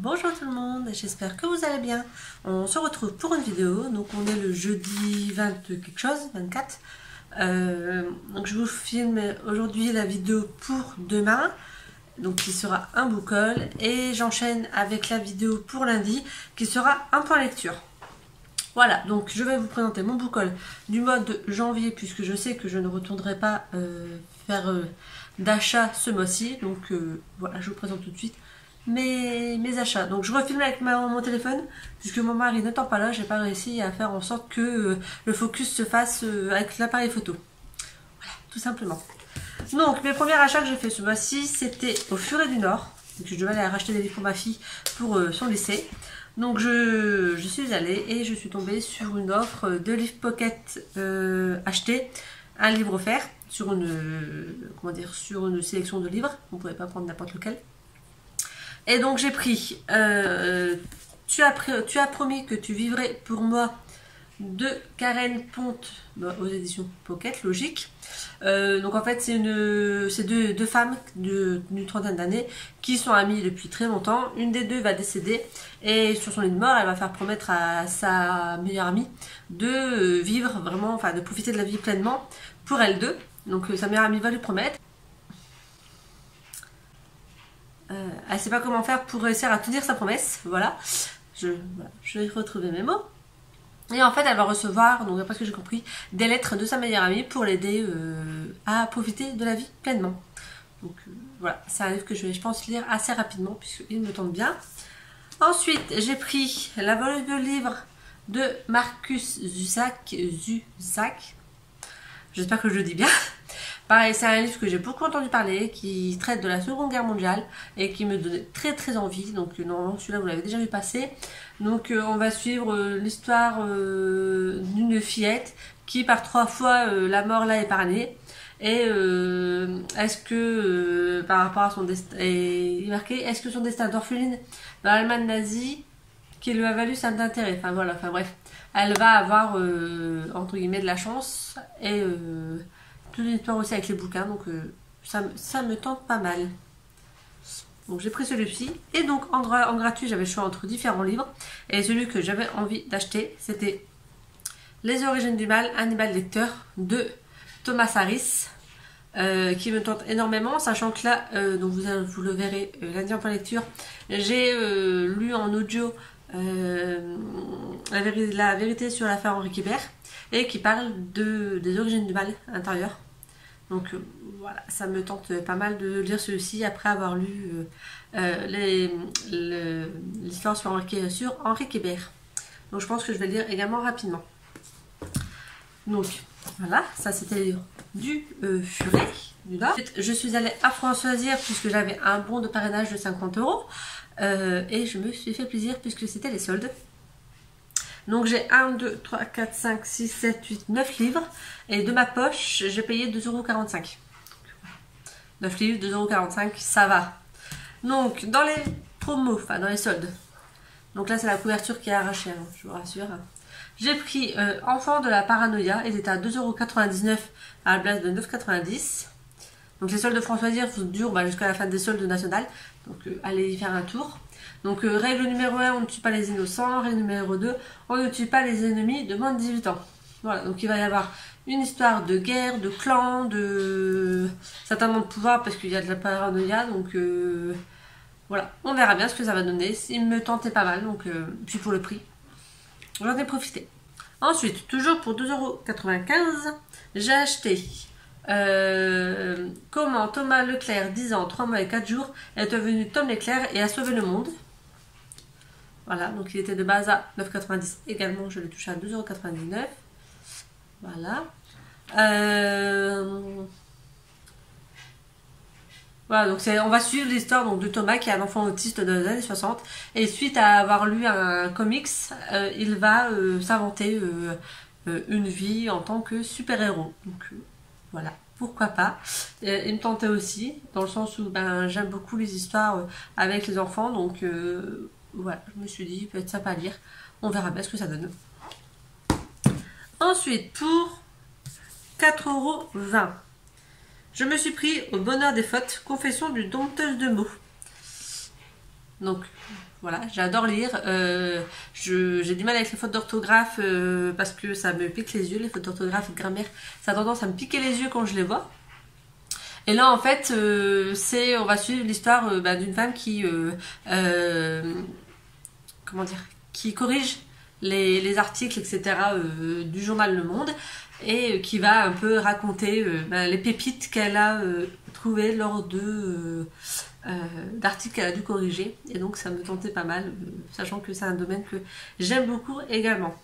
Bonjour tout le monde, j'espère que vous allez bien. On se retrouve pour une vidéo, donc on est le jeudi 20 quelque chose, 24. Donc je vous filme aujourd'hui la vidéo pour demain, donc qui sera un book haul, et j'enchaîne avec la vidéo pour lundi qui sera un point lecture. Voilà, donc je vais vous présenter mon book haul du mois de janvier, puisque je sais que je ne retournerai pas faire d'achat ce mois-ci. Donc voilà, je vous présente tout de suite mes achats. Donc je refilme avec mon téléphone, puisque mon mari n'étant pas là, j'ai pas réussi à faire en sorte que le focus se fasse avec l'appareil photo. Voilà, tout simplement. Donc mes premiers achats que j'ai fait ce mois-ci, c'était au Furet du Nord. Donc, je devais aller racheter des livres pour ma fille pour son lycée. Donc je suis allée et je suis tombée sur une offre de livres pocket achetés, un livre offert sur sur une sélection de livres. On ne pouvait pas prendre n'importe lequel. Et donc j'ai pris tu as promis que tu vivrais pour moi de Karen Ponte aux éditions Pocket, logique. Donc en fait c'est deux femmes d'une trentaine d'années qui sont amies depuis très longtemps. Une des deux va décéder et sur son lit de mort elle va faire promettre à sa meilleure amie de vivre vraiment, enfin de profiter de la vie pleinement pour elles deux. Donc sa meilleure amie va lui promettre. Elle sait pas comment faire pour réussir à tenir sa promesse. Voilà, je vais retrouver mes mots. Et en fait, elle va recevoir, donc d'après ce que j'ai compris, des lettres de sa meilleure amie pour l'aider à profiter de la vie pleinement. Donc voilà, c'est un livre que je vais, je pense, lire assez rapidement puisqu'il me tente bien. Ensuite, j'ai pris la volume de livres de Marcus Zusak. J'espère que je le dis bien. Pareil, c'est un livre que j'ai beaucoup entendu parler, qui traite de la Seconde Guerre mondiale et qui me donnait très envie. Donc normalement celui-là vous l'avez déjà vu passer. Donc on va suivre l'histoire d'une fillette qui par 3 fois la mort l'a épargnée. Et est-ce que par rapport à son destin, il est marqué, est-ce que son destin d'orpheline dans l'Allemagne nazie qui lui a valu cet intérêt. Enfin voilà, enfin bref, elle va avoir entre guillemets de la chance et toute une histoire aussi avec les bouquins, donc ça me tente pas mal. Donc j'ai pris celui-ci, et donc en gratuit j'avais le choix entre différents livres, et celui que j'avais envie d'acheter c'était Les Origines du Mal, Hannibal Lecter de Thomas Harris, qui me tente énormément, sachant que là, donc vous le verrez lundi en point lecture, j'ai lu en audio la vérité sur l'affaire Henri Québert, et qui parle des origines du mal intérieur. Donc voilà, ça me tente pas mal de lire celui-ci après avoir lu l'histoire sur Henri Québert. Donc je pense que je vais le lire également rapidement. Donc voilà, ça c'était le livre du Furet du Nord. Ensuite, je suis allée à Françoisière puisque j'avais un bon de parrainage de 50 € et je me suis fait plaisir puisque c'était les soldes. Donc j'ai 1, 2, 3, 4, 5, 6, 7, 8, 9 livres. Et de ma poche, j'ai payé 2,45 €. 9 livres, 2,45 €, ça va. Donc dans les promos, enfin dans les soldes. Donc là c'est la couverture qui est arrachée, hein, je vous rassure. J'ai pris Enfant de la paranoïa, il était à 2,99 € à la place de 9,90 €. Donc les soldes de Françoisière durent jusqu'à la fin des soldes nationales. Donc allez y faire un tour. Donc règle numéro 1, on ne tue pas les innocents. Règle numéro 2, on ne tue pas les ennemis de moins de 18 ans. Voilà, donc il va y avoir une histoire de guerre, de clan, de certainement de pouvoir parce qu'il y a de la paranoïa. Donc voilà, on verra bien ce que ça va donner. Il me tentait pas mal, donc puis pour le prix, j'en ai profité. Ensuite, toujours pour 2,95 €, j'ai acheté Comment Thomas Leclerc, 10 ans, 3 mois et 4 jours, est devenu Tom Leclerc et a sauvé le monde. Voilà, donc il était de base à 9,90 € également, je l'ai touché à 2,99 €. Voilà. Voilà, donc on va suivre l'histoire de Thomas qui est un enfant autiste dans les années 60. Et suite à avoir lu un comics, il va s'inventer une vie en tant que super-héros. Donc voilà, pourquoi pas. Il me tentait aussi, dans le sens où j'aime beaucoup les histoires avec les enfants. Donc voilà, je me suis dit, il peut être sympa à lire. On verra bien ce que ça donne. Ensuite, pour 4,20 €, je me suis pris Au bonheur des fautes, confession d'une dompteuse de mots. Donc voilà, j'adore lire. J'ai du mal avec les fautes d'orthographe parce que ça me pique les yeux, les fautes d'orthographe et de grammaire. Ça a tendance à me piquer les yeux quand je les vois. Et là, en fait, on va suivre l'histoire d'une femme qui, comment dire, qui corrige les articles, etc. Du journal Le Monde et qui va un peu raconter les pépites qu'elle a trouvées lors d'articles qu'elle a dû corriger. Et donc, ça me tentait pas mal, sachant que c'est un domaine que j'aime beaucoup également.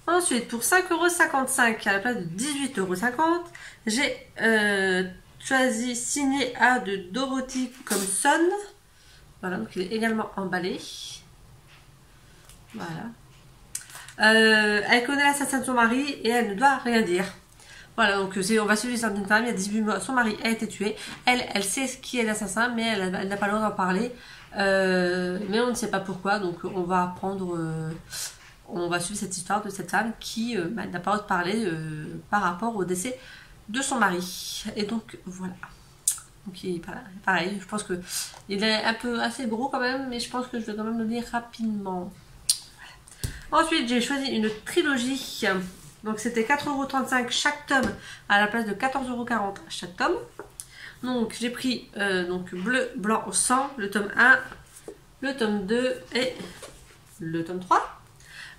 Ensuite, pour 5,55 € à la place de 18,50 €, j'ai choisi Signé A de Dorothy Compson. Voilà, donc il est également emballé. Voilà. Elle connaît l'assassin de son mari et elle ne doit rien dire. Voilà, donc on va suivre l'histoire d'une femme, il y a 18 mois, son mari a été tué. Elle sait qui est l'assassin, mais elle n'a pas le droit d'en parler. Mais on ne sait pas pourquoi, donc on va apprendre... on va suivre cette histoire de cette femme qui n'a pas le droit de parler par rapport au décès de son mari. Et donc voilà. Donc pareil, je pense que il est un peu assez gros quand même, mais je pense que je vais quand même le lire rapidement. Voilà. Ensuite, j'ai choisi une trilogie. Donc c'était 4,35 € chaque tome à la place de 14,40 € chaque tome. Donc j'ai pris donc Bleu, Blanc, Sang, le tome 1, le tome 2 et le tome 3.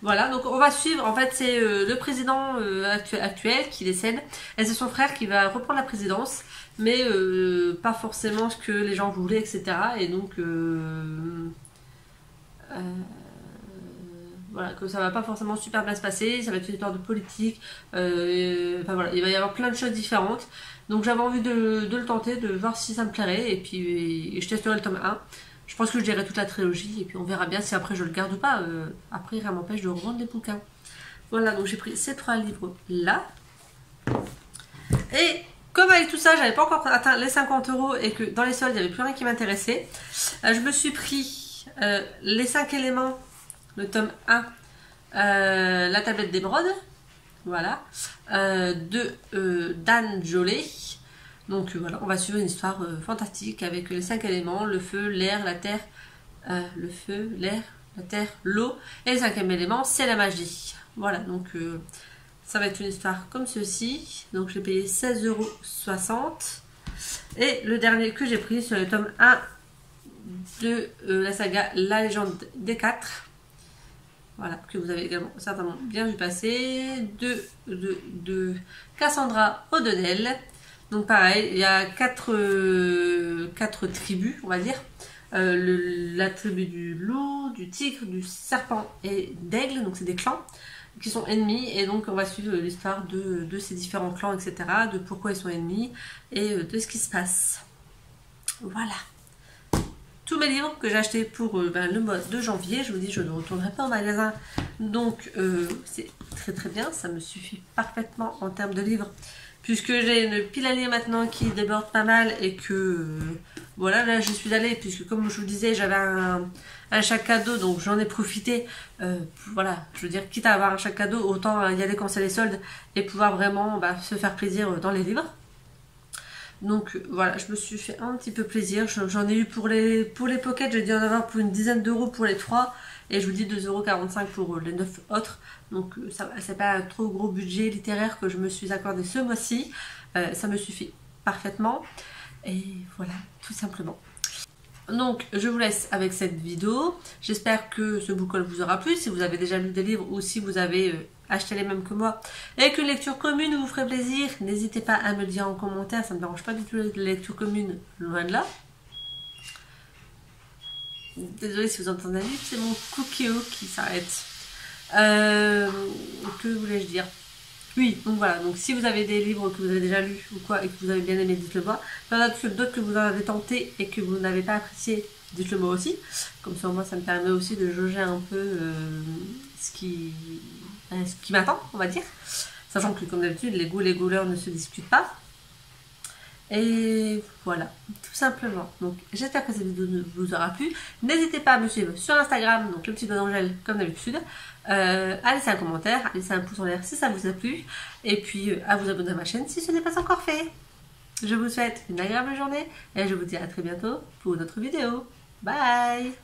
Voilà, donc on va suivre, en fait c'est le président actuel qui décède, et c'est son frère qui va reprendre la présidence, mais pas forcément ce que les gens voulaient, etc. Et donc, voilà, que ça va pas forcément super bien se passer, ça va être une histoire de politique, enfin voilà, il va y avoir plein de choses différentes. Donc j'avais envie de le tenter, de voir si ça me plairait, et puis je testerai le tome 1. Je pense que je lirai toute la trilogie et puis on verra bien si après je le garde ou pas. Après, rien m'empêche de revendre des bouquins. Voilà, donc j'ai pris ces 3 livres là. Et comme avec tout ça, j'avais pas encore atteint les 50 € et que dans les soldes, il n'y avait plus rien qui m'intéressait. Je me suis pris les 5 éléments, le tome 1, la tablette d'émeraude. Voilà. De Dan Jolet. Donc voilà, on va suivre une histoire fantastique avec les 5 éléments, le feu, l'air, la terre, la terre, l'eau. Et le 5e élément, c'est la magie. Voilà, donc ça va être une histoire comme ceci. Donc j'ai payé 16,60 €. Et le dernier que j'ai pris, c'est le tome 1 de la saga La Légende des 4. Voilà, que vous avez également certainement bien vu passer. De Cassandra O'Donnell. Donc pareil, il y a 4 tribus, on va dire. La tribu du loup, du tigre, du serpent et d'aigle, donc c'est des clans qui sont ennemis. Et donc on va suivre l'histoire de ces différents clans, etc. De pourquoi ils sont ennemis et de ce qui se passe. Voilà. Tous mes livres que j'ai achetés pour le mois de janvier, je vous dis, je ne retournerai pas au magasin. Donc c'est très très bien, ça me suffit parfaitement en termes de livres. Puisque j'ai une pile à lire maintenant qui déborde pas mal et que voilà, là je suis allée, puisque comme je vous disais, j'avais un chèque cadeau, donc j'en ai profité. Voilà, je veux dire, quitte à avoir un chèque cadeau, autant y aller quand c'est les soldes et pouvoir vraiment se faire plaisir dans les livres. Donc voilà, je me suis fait un petit peu plaisir. J'en ai eu pour les pockets, j'ai dû en avoir pour une dizaine d'euros pour les 3. Et je vous dis 2,45 € pour les 9 autres. Donc c'est pas un trop gros budget littéraire que je me suis accordé ce mois-ci. Ça me suffit parfaitement. Et voilà, tout simplement. Donc je vous laisse avec cette vidéo. J'espère que ce book haul vous aura plu. Si vous avez déjà lu des livres ou si vous avez acheté les mêmes que moi et qu'une lecture commune vous ferait plaisir, n'hésitez pas à me le dire en commentaire. Ça ne me dérange pas du tout les lectures communes, loin de là. Désolée si vous entendez un livre, c'est mon Cookéo qui s'arrête. Que voulais-je dire? Oui, donc voilà, donc si vous avez des livres que vous avez déjà lus ou quoi et que vous avez bien aimé, dites-le moi. Il y en a d'autres que vous en avez tenté et que vous n'avez pas apprécié, dites-le moi aussi. Comme ça, moi, ça me permet aussi de jauger un peu ce qui m'attend, on va dire. Sachant que, comme d'habitude, les goûts et les couleurs ne se discutent pas. Et voilà, tout simplement. Donc j'espère que cette vidéo vous aura plu. N'hésitez pas à me suivre sur Instagram, donc le petit doigt d'Angèle comme d'habitude. À laisser un commentaire, à laisser un pouce en l'air si ça vous a plu. Et puis à vous abonner à ma chaîne si ce n'est pas encore fait. Je vous souhaite une agréable journée et je vous dis à très bientôt pour une autre vidéo. Bye!